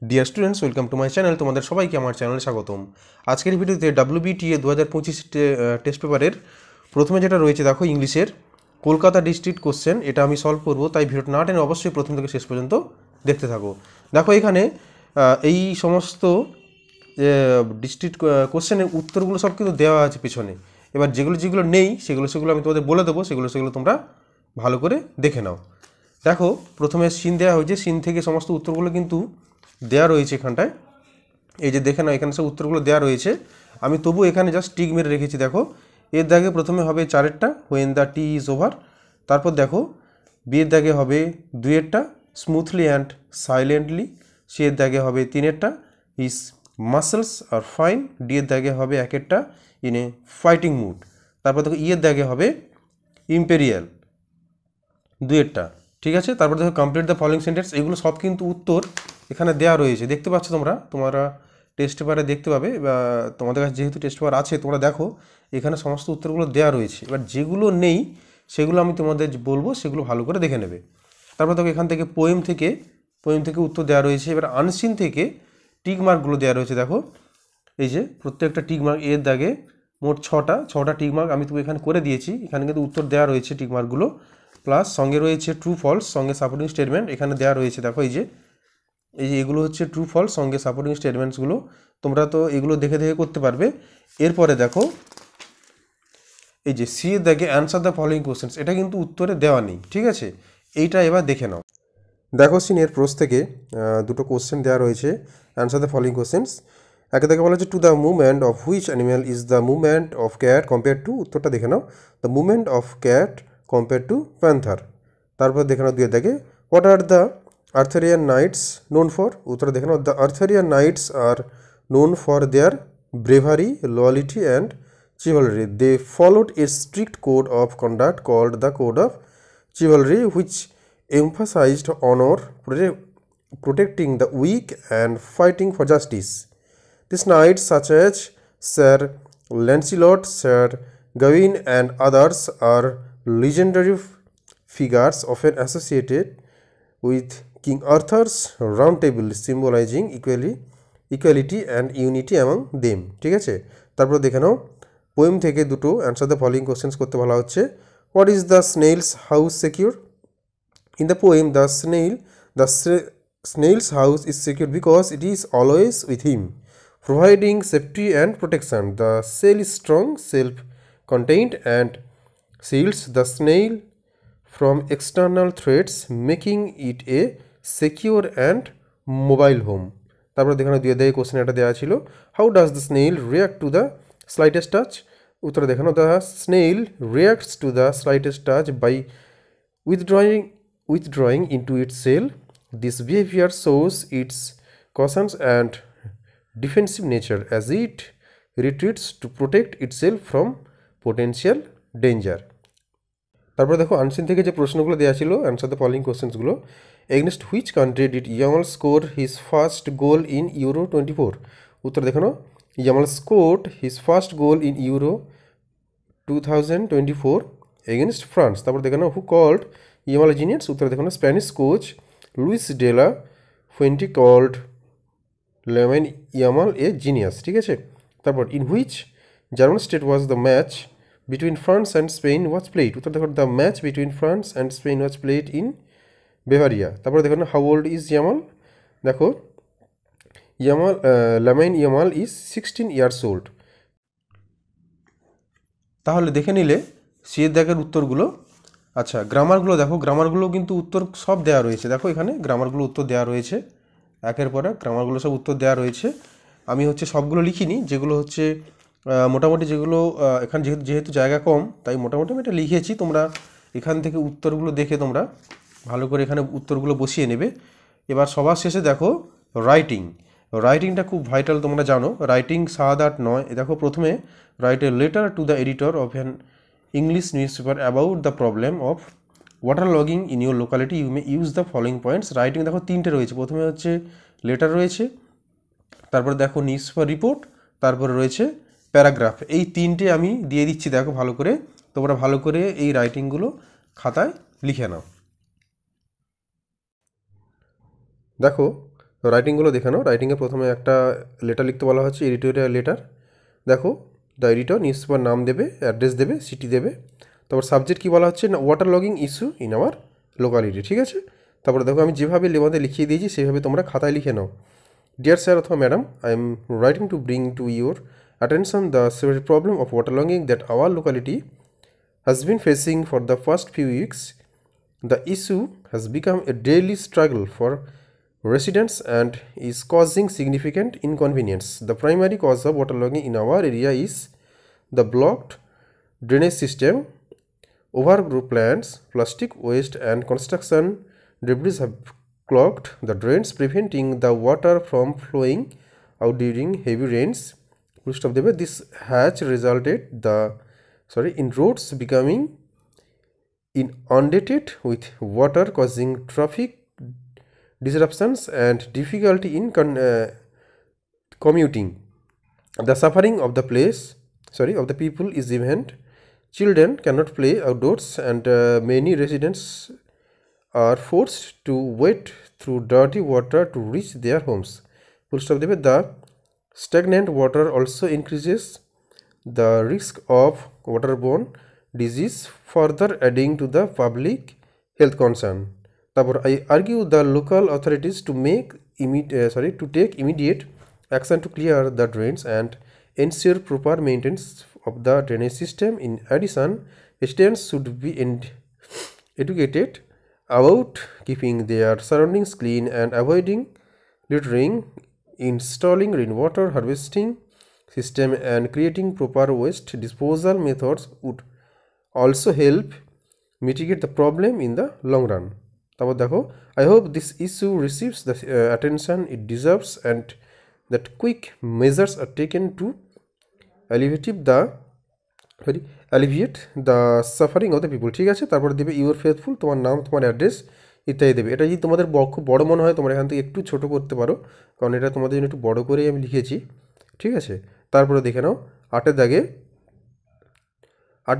Dear students, welcome to my channel. তোমাদের সবাইকে আমার চ্যানেলে স্বাগতম। আজকের ভিডিওতে WBTA 2025 টেস্ট পেপারের প্রথমে যেটা রয়েছে দেখো ইংলিশের কলকাতা ডিস্ট্রিক্ট কোশ্চেন, এটা আমি সলভ করব। তাই ভিডিওটা না টেনে অবশ্যই প্রথম থেকে শেষ পর্যন্ত দেখতে থাকো। দেখো এখানে এই সমস্ত ডিস্ট্রিক্ট কোশ্চেনের উত্তরগুলো সব কিন্তু দেওয়া আছে পিছনে। এবার যেগুলো যেগুলো নেই সেগুলো আমি তোমাদের বলে দেবো, সেগুলো তোমরা ভালো করে দেখে নাও। দেখো প্রথমে সিন দেওয়া হয়েছে, সিন থেকে সমস্ত উত্তরগুলো কিন্তু দেওয়া রয়েছে এখানটায়। এই যে দেখে নাও, এখানে সব উত্তরগুলো দেওয়া রয়েছে। আমি তবু এখানে জাস্ট টিক মেরে রেখেছি। দেখো এর দাগে প্রথমে হবে 4-এরটা, when the tea is over. তারপর দেখো বিয়ের দাগে হবে 2-এরটা, স্মুথলি অ্যান্ড সাইলেন্টলি। সি এর দাগে হবে 3-এরটা, his muscles are fine. D এর দাগে হবে 1-এরটা, ইন এ ফাইটিং মুড। তারপর দেখো ইয়ের দাগে হবে ইম্পেরিয়াল, 2-এরটা। ঠিক আছে, তারপর দেখো কমপ্লিট দ্য ফলোইং সেন্টেন্স। এগুলো সব কিন্তু উত্তর এখানে দেওয়া রয়েছে, দেখতে পাচ্ছ তোমরা টেস্ট পেপারে দেখতে পাবে, বা তোমাদের কাছে যেহেতু টেস্ট পেপার আছে তোমরা দেখো এখানে সমস্ত উত্তরগুলো দেওয়া রয়েছে। এবার যেগুলো নেই সেগুলো আমি তোমাদের বলবো, সেগুলো ভালো করে দেখে নেবে। তারপর দেখো এখান থেকে পোয়েম থেকে উত্তর দেওয়া রয়েছে। এবার আনসিন থেকে টিক মার্কগুলো দেওয়া রয়েছে। দেখো এই যে প্রত্যেকটা টিক মার্ক এর দাগে মোট ছটা টিক মার্ক আমি তো এখানে করে দিয়েছি। এখানে কিন্তু উত্তর দেওয়া রয়েছে টিক মার্কগুলো, প্লাস সঙ্গে রয়েছে ট্রু ফলস, সঙ্গে সাপোর্টিং স্টেটমেন্ট এখানে দেওয়া রয়েছে। দেখো এই যে এগুলো হচ্ছে ট্রু ফলস সঙ্গে সাপোর্টিং স্টেটমেন্টসগুলো। তোমরা তো এগুলো দেখে দেখে করতে পারবে। এরপরে দেখো এই যে সি এর দাগে অ্যান্সার দ্য ফলোইং কোশ্চেন্স, এটা কিন্তু উত্তরে দেওয়া নেই। ঠিক আছে, এইটা এবার দেখে নাও। দেখো সিনের প্রোস থেকে দুটো কোশ্চেন দেওয়া রয়েছে, অ্যান্সার দ্য ফলোইং কোশ্চেন্স। একে থেকে বলা হচ্ছে to the movement of which animal is the movement of cat compare to. উত্তরটা দেখে নাও, the movement of cat compare to panther. তারপর দেখে নাও দুয়ের দাগে what are the Arthurian knights known for. উত্তরটা দেখে নাও, the Arthurian knights are known for their bravery, loyalty, and chivalry. They followed a strict code of conduct called the Code of Chivalry, which emphasized honor, protecting the weak, and fighting for justice. These knights, such as Sir Lancelot, Sir Gawain, and others, are legendary figures often associated with King Arthur's Round Table, symbolizing equality and unity among them. ঠিক আছে, তারপর দেখে নাও poem থেকে দুটো answer the following questions করতে বলা হচ্ছে। What is the snail's house secure? In the poem the snail's house is secure because it is always with him, providing safety and protection. The cell is strong, self-contained, and shields the snail from external threats, making it a secure and mobile home. তারপর দেখানো দিয়ে দেয় question একটা দেওয়া ছিল, how does the snail react to the slightest touch. উত্তরে দেখানো, the snail reacts to the slightest touch by withdrawing into its cell. This behavior shows its cautions and defensive nature as it retreats to protect itself from potential danger. তারপর দেখো unseen থেকে যে প্রশ্নগুলো দেওয়া ছিল, answer the following কোশ্চেন্সগুলো। Against which country did Yamal score his first goal in Euro 24? উত্তর দেখানো, Yamal scored his first goal in Euro 2024 against France. তারপর দেখানো, হু কল্ড ইয়ামাল জিনিয়াস? উত্তর দেখানো, Spanish coach Luis de la Fuente called Lamine Yamal a genius. ঠিক আছে, তারপর in which German state was the match between France and Spain was played? উত্তর দেখো, the match between France and Spain was played in Bavaria. তারপরে দেখো না, how old is Yamal? দেখো লামাইন Yamal is 16 years old. তাহলে দেখে নিলে সিয়ের দাগের উত্তরগুলো। আচ্ছা, গ্রামারগুলো দেখো, গ্রামারগুলো কিন্তু উত্তর সব দেওয়া রয়েছে। দেখো এখানে গ্রামারগুলো উত্তর দেওয়া রয়েছে, একের পর এক গ্রামারগুলো সব উত্তর দেওয়া রয়েছে। আমি সবগুলো লিখিনি, যেগুলো মোটামুটি যেগুলো এখানে যেহেতু জায়গা কম তাই মোটামুটি আমি এটা লিখেছি। তোমরা এখান থেকে উত্তরগুলো দেখে তোমরা ভালো করে এখানে উত্তরগুলো বসিয়ে নেবে। এবার সবার শেষে দেখো রাইটিংটা খুব ভাইটাল, তোমরা জানো রাইটিং সাদাট নয়। দেখো প্রথমে write a letter to the editor of an English newspaper about the problem of water logging in your locality, you may use the following points. Writing দেখো তিনটে রয়েছে, প্রথমে লেটার রয়েছে, তারপর দেখো নিউজ পেপার রিপোর্ট, তারপরে রয়েছে paragraph. এই তিনটে আমি দিয়ে দিচ্ছি, দেখো ভালো করে, তোমরা ভালো করে এই রাইটিংগুলো খাতায় লিখে নাও। দেখো তো রাইটিংগুলো দেখে নাও। রাইটিংয়ে প্রথমে একটা লেটার লিখতে বলা হচ্ছে, এডিটোরিয়াল লেটার। দেখো, দ্য এডিটর নিউজ পেপার নাম দেবে, অ্যাড্রেস দেবে, সিটি দেবে। তারপর সাবজেক্ট কী বলা হচ্ছে না, water logging issue in our locality, ঠিক আছে। তারপরে দেখো আমি যেভাবে লেবাতে লিখিয়ে দিয়েছি সেভাবে তোমরা খাতায় লিখে নাও। ডিয়ার স্যার অথবা madam, I am writing to bring to your attention the severe problem of waterlogging that our locality has been facing for the past few weeks. The issue has become a daily struggle for residents and is causing significant inconvenience. The primary cause of waterlogging in our area is the blocked drainage system. Overgrown plants, plastic waste and construction debris have clogged the drains, preventing the water from flowing out during heavy rains. This has resulted in roads becoming inundated with water, causing traffic disruptions and difficulty in commuting. The suffering of the people is immense. Children cannot play outdoors, and many residents are forced to wade through dirty water to reach their homes. The stagnant water also increases the risk of waterborne disease, further adding to the public health concern. Therefore, I urge the local authorities to take immediate action to clear the drains and ensure proper maintenance of the drainage system. In addition, residents should be educated about keeping their surroundings clean and avoiding littering. Installing rainwater harvesting system and creating proper waste disposal methods would also help mitigate the problem in the long run. তারপর দেখো, I hope this issue receives the attention it deserves and that quick measures are taken to alleviate the suffering of the people, ঠিক আছে। তারপর দেবে your faithful, তোমার নাম, তোমার address ইত্যাদি দেবে। এটা যদি তোমাদের খুব বড় মনে হয় তোমরা এখান থেকে একটু ছোট করতে পারো, কারণ এটা তোমাদের জন্য একটু বড় করেই আমি লিখেছি, ঠিক আছে। তারপরে দেখে নাও, আটের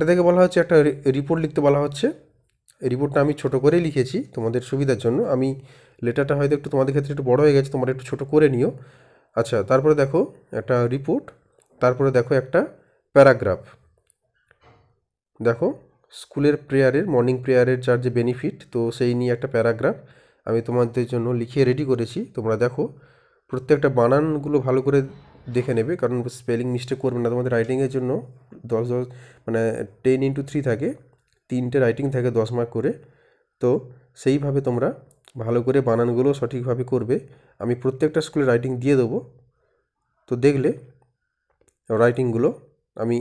দাগে বলা হচ্ছে একটা রিপোর্ট লিখতে বলা হচ্ছে। এই রিপোর্টটা আমি ছোট করেই লিখেছি তোমাদের সুবিধার জন্য। আমি লেটারটা হয়তো একটু তোমাদের ক্ষেত্রে একটু বড় হয়ে গেছে, তোমরা একটু ছোট করে নিও। আচ্ছা, তারপরে দেখো একটা রিপোর্ট, তারপরে দেখো একটা প্যারাগ্রাফ। দেখো, স্কুলের প্রেয়ারের, মর্নিং প্রেয়ারের যার যে বেনিফিট, তো সেই নিয়ে একটা প্যারাগ্রাফ আমি তোমাদের জন্য লিখিয়ে রেডি করেছি। তোমরা দেখো, প্রত্যেকটা বানানগুলো ভালো করে দেখে নেবে, কারণ স্পেলিং মিস্টেক করবে না। তোমাদের রাইটিংয়ের জন্য 10x3 থাকে, 3টে রাইটিং থাকে 10 মার্ক করে। তো সেইভাবে তোমরা ভালো করে বানানগুলো সঠিকভাবে করবে। আমি প্রত্যেকটা স্কুলে রাইটিং দিয়ে দেবো, তো দেখলে রাইটিংগুলো আমি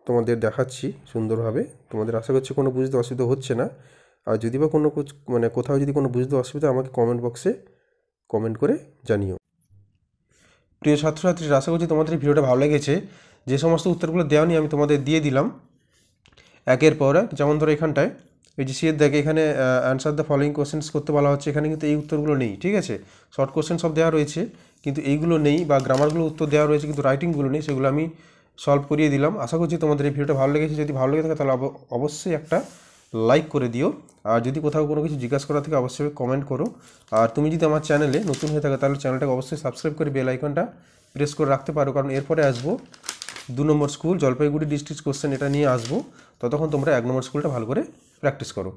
তোমাদের দেখাচ্ছি সুন্দরভাবে। তোমাদের আশা করছি কোনো বুঝতে অসুবিধা হচ্ছে না। আর যদি বা কোনো কোথাও যদি কোনো বুঝতে অসুবিধা, আমাকে কমেন্ট বক্সে কমেন্ট করে জানিও। প্রিয় ছাত্রছাত্রীরা, আশা করছি তোমাদের এই ভিডিওটা ভালো লেগেছে। যে সমস্ত উত্তরগুলো দেওয়া নিয়ে আমি তোমাদের দিয়ে দিলাম একের পর এক। যেমন ধরো এখানটায় এই যে সিয়ের দেখে, এখানে অ্যান্সার দ্য ফলোয়িং কোশ্চেন্স করতে বলা হচ্ছে। এখানে কিন্তু এই উত্তরগুলো নেই, ঠিক আছে। শর্ট কোশ্চেন সব দেওয়া রয়েছে, কিন্তু এইগুলো নেই, বা গ্রামারগুলো উত্তর দেওয়া রয়েছে কিন্তু রাইটিংগুলো নেই, সেগুলো আমি সলভ করিয়ে দিলাম। আশা করছি তোমাদের এই ভিডিওটা ভালো লেগেছে। যদি ভালো লেগে থাকে তাহলে অবশ্যই একটা লাইক করে দিও। আর যদি কোথাও কোনো কিছু জিজ্ঞাসা করা থাকে অবশ্যই কমেন্ট করো। আর তুমি যদি আমার চ্যানেলে নতুন হয়ে থাকো তাহলে চ্যানেলটাকে অবশ্যই সাবস্ক্রাইব করে বেল আইকনটা প্রেস করে রাখতে পারো, কারণ এরপরে আসবো 2 নম্বর স্কুল জলপাইগুড়ি ডিস্ট্রিক্ট কোশ্চেন, এটা নিয়ে আসবো। ততক্ষণ তোমরা 1 নম্বর স্কুলটা ভালো করে প্র্যাকটিস করো।